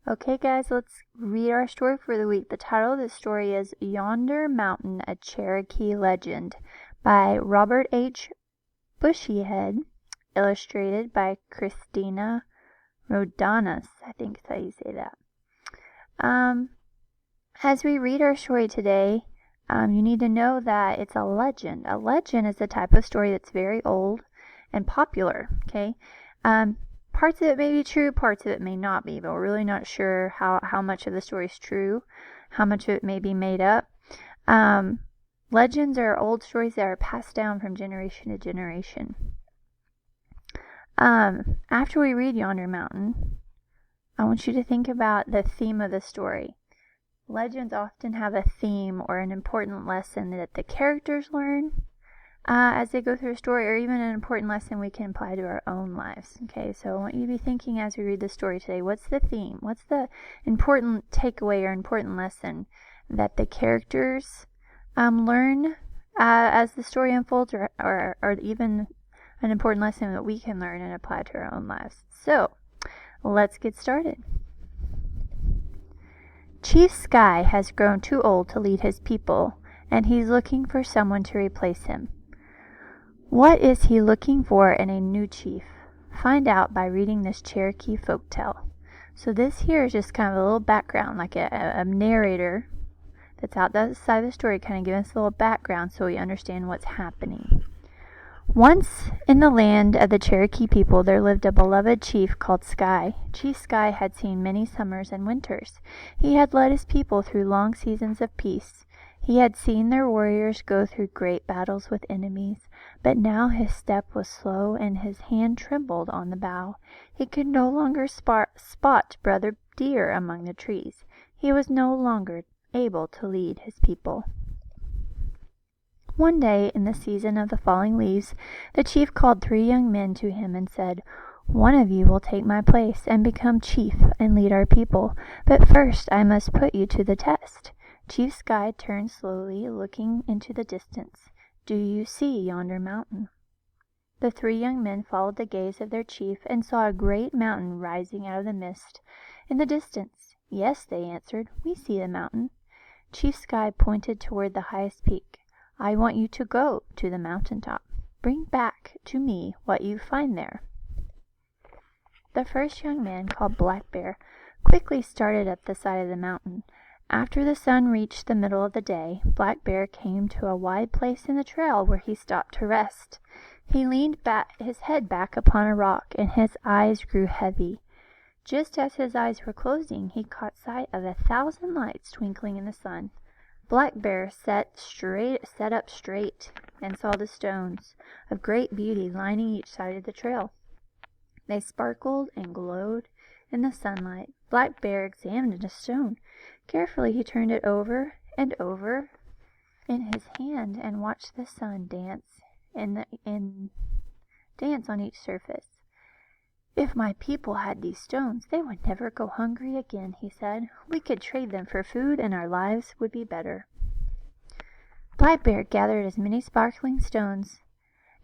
Okay, guys, let's read our story for the week. The title of the story is Yonder Mountain, a Cherokee Legend by Robert H. Bushyhead, illustrated by Christina Rodanas. I think that's how you say that. As we read our story today, you need to know that it's a legend. A legend is a type of story that's very old and popular, okay? Parts of it may be true, parts of it may not be, but we're really not sure how much of the story is true, how much of it may be made up. Legends are old stories that are passed down from generation to generation. After we read Yonder Mountain, I want you to think about the theme of the story. Legends often have a theme or an important lesson that the characters learn as they go through a story, or even an important lesson we can apply to our own lives. Okay, so I want you to be thinking as we read the story today, what's the theme? What's the important takeaway or important lesson that the characters learn as the story unfolds, or even an important lesson that we can learn and apply to our own lives. So, let's get started. Chief Sky has grown too old to lead his people, and he's looking for someone to replace him. What is he looking for in a new chief? Find out by reading this Cherokee folktale. So this here is just kind of a little background, like a narrator that's outside the story, kind of giving us a little background so we understand what's happening. Once in the land of the Cherokee people there lived a beloved chief called Sky. Chief Sky had seen many summers and winters. He had led his people through long seasons of peace. He had seen their warriors go through great battles with enemies, but now his step was slow and his hand trembled on the bow. He could no longer spot Brother Deer among the trees. He was no longer able to lead his people. One day, in the season of the falling leaves, the chief called 3 young men to him and said, "One of you will take my place and become chief and lead our people, but first I must put you to the test." Chief Sky turned slowly, looking into the distance. "Do you see yonder mountain?" The 3 young men followed the gaze of their chief and saw a great mountain rising out of the mist in the distance. "Yes," they answered, "we see the mountain." Chief Sky pointed toward the highest peak. "I want you to go to the mountain top. Bring back to me what you find there." The first young man, called Black Bear, quickly started up the side of the mountain. After the sun reached the middle of the day, Black Bear came to a wide place in the trail where he stopped to rest. He leaned his head back upon a rock, and his eyes grew heavy. Just as his eyes were closing, he caught sight of 1,000 lights twinkling in the sun. Black Bear sat up straight and saw the stones of great beauty lining each side of the trail. They sparkled and glowed in the sunlight. Black Bear examined a stone. Carefully he turned it over and over in his hand and watched the sun dance on each surface. "If my people had these stones, they would never go hungry again," he said. "We could trade them for food and our lives would be better." Black Bear gathered as many sparkling stones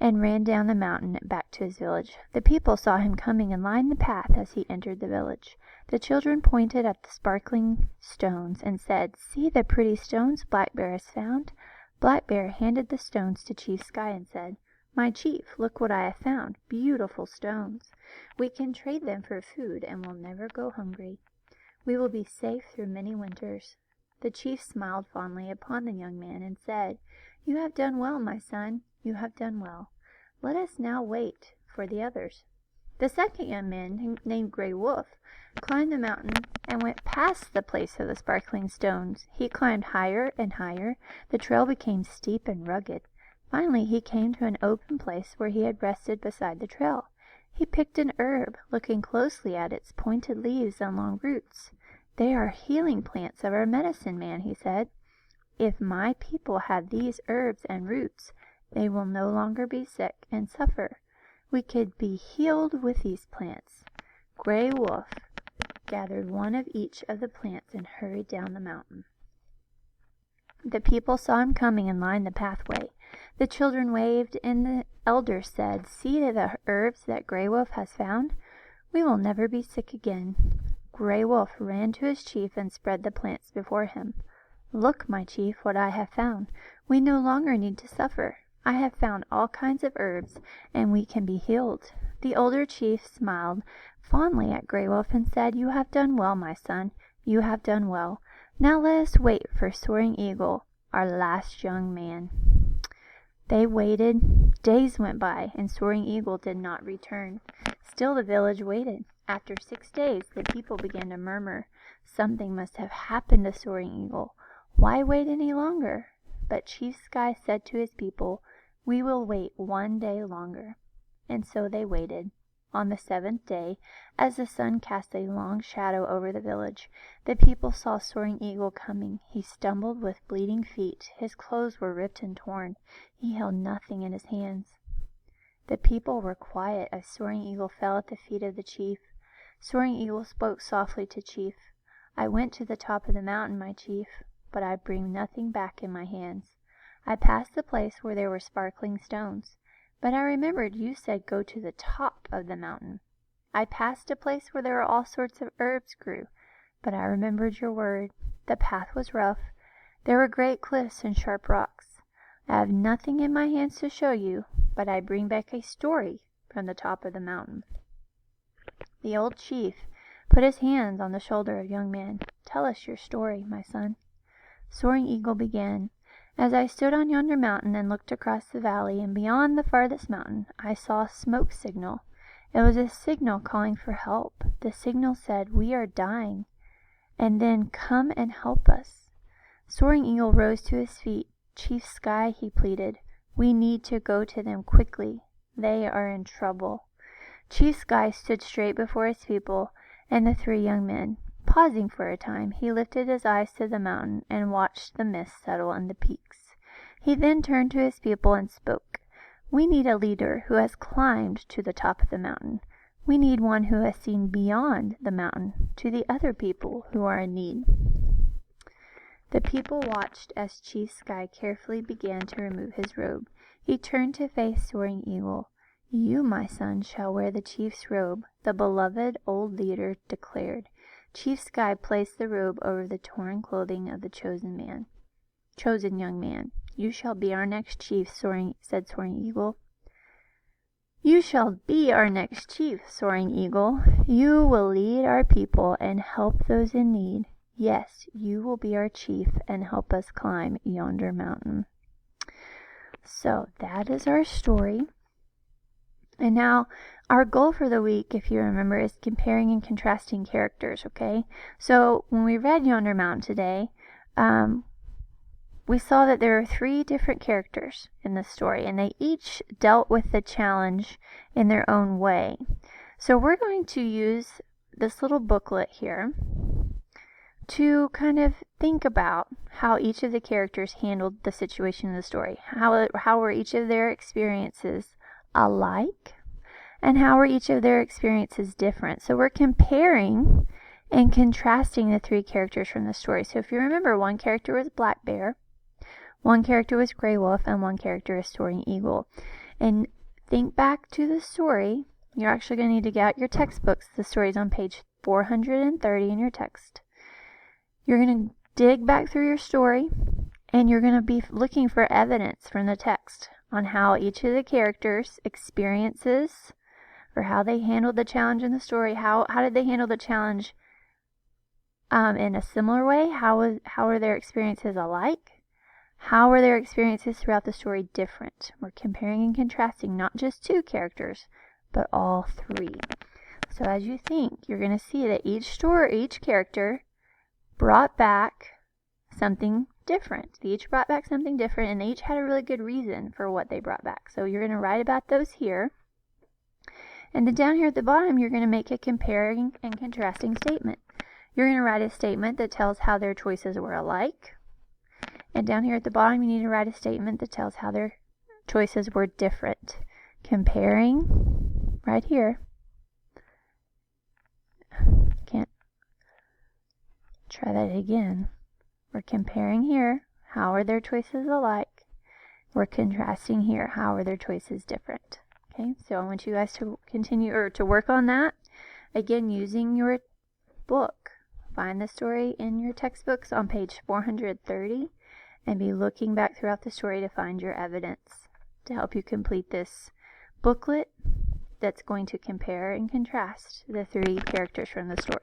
and ran down the mountain back to his village. The people saw him coming and lined the path as he entered the village. The children pointed at the sparkling stones and said, "See the pretty stones Black Bear has found." Black Bear handed the stones to Chief Sky and said, "My chief, look what I have found. Beautiful stones. We can trade them for food and will never go hungry. We will be safe through many winters." The chief smiled fondly upon the young man and said, "You have done well, my son. You have done well. Let us now wait for the others." The second young man, named Gray Wolf, climbed the mountain and went past the place of the sparkling stones. He climbed higher and higher. The trail became steep and rugged. Finally he came to an open place where he had rested beside the trail. He picked an herb, looking closely at its pointed leaves and long roots. "They are healing plants of our medicine man," he said. "If my people have these herbs and roots, they will no longer be sick and suffer. We could be healed with these plants." Gray Wolf gathered one of each of the plants and hurried down the mountain. The people saw him coming and lined the pathway. The children waved, and the elders said, "See the herbs that Gray Wolf has found. We will never be sick again." Gray Wolf ran to his chief and spread the plants before him. "Look, my chief, what I have found. We no longer need to suffer. I have found all kinds of herbs, and we can be healed." The older chief smiled fondly at Gray Wolf and said, "You have done well, my son. You have done well. Now let us wait for Soaring Eagle, our last young man." They waited. Days went by, and Soaring Eagle did not return. Still the village waited. After 6 days, the people began to murmur. Something must have happened to Soaring Eagle. Why wait any longer? But Chief Sky said to his people, "We will wait 1 day longer." And so they waited. On the 7th day, as the sun cast a long shadow over the village, the people saw Soaring Eagle coming. He stumbled with bleeding feet. His clothes were ripped and torn. He held nothing in his hands. The people were quiet as Soaring Eagle fell at the feet of the chief. Soaring Eagle spoke softly to Chief. "I went to the top of the mountain, my chief, but I bring nothing back in my hands. I passed the place where there were sparkling stones, but I remembered you said go to the top of the mountain. I passed a place where there were all sorts of herbs grew, but I remembered your word. The path was rough. There were great cliffs and sharp rocks. I have nothing in my hands to show you, but I bring back a story from the top of the mountain." The old chief put his hands on the shoulder of young man. "Tell us your story, my son." Soaring Eagle began. "As I stood on yonder mountain and looked across the valley and beyond the farthest mountain, I saw a smoke signal. It was a signal calling for help. The signal said, 'We are dying,' and then 'Come and help us.' Soaring Eagle rose to his feet. 'Chief Sky,' he pleaded, 'we need to go to them quickly. They are in trouble.' Chief Sky stood straight before his people and the 3 young men. Pausing for a time, he lifted his eyes to the mountain and watched the mist settle on the peaks. He then turned to his people and spoke. 'We need a leader who has climbed to the top of the mountain. We need one who has seen beyond the mountain to the other people who are in need.' The people watched as Chief Sky carefully began to remove his robe. He turned to face Soaring Eagle. 'You, my son, shall wear the chief's robe,' the beloved old leader declared. Chief Sky placed the robe over the torn clothing of the chosen young man. 'You shall be our next chief,' said Soaring Eagle. 'You shall be our next chief, Soaring Eagle. You will lead our people and help those in need. Yes, you will be our chief and help us climb yonder mountain.'" So that is our story. And now, our goal for the week, if you remember, is comparing and contrasting characters, okay? So, when we read Younder Mt today, we saw that there are 3 different characters in the story, and they each dealt with the challenge in their own way. So, we're going to use this little booklet here to kind of think about how each of the characters handled the situation in the story. How were each of their experiences alike, and how are each of their experiences different? So we're comparing and contrasting the 3 characters from the story. So if you remember, one character was Black Bear, one character was Gray Wolf, and one character is Soaring Eagle. And think back to the story. You're actually going to need to get out your textbooks. The story is on page 430 in your text. You're going to dig back through your story, and you're going to be looking for evidence from the text on how each of the characters' experiences, or how they handled the challenge in the story. How did they handle the challenge in a similar way? How are their experiences alike? How are their experiences throughout the story different? We're comparing and contrasting not just 2 characters, but all 3. So as you think, you're going to see that each character brought back something different. They each brought back something different, and they each had a really good reason for what they brought back. So you're going to write about those here. And then down here at the bottom, you're going to make a comparing and contrasting statement. You're going to write a statement that tells how their choices were alike. And down here at the bottom, you need to write a statement that tells how their choices were different. Comparing, right here. Can't try that again. We're comparing here. How are their choices alike? We're contrasting here. How are their choices different? Okay, so I want you guys to continue or to work on that. Again, using your book. Find the story in your textbooks on page 430 and be looking back throughout the story to find your evidence to help you complete this booklet that's going to compare and contrast the three characters from the story.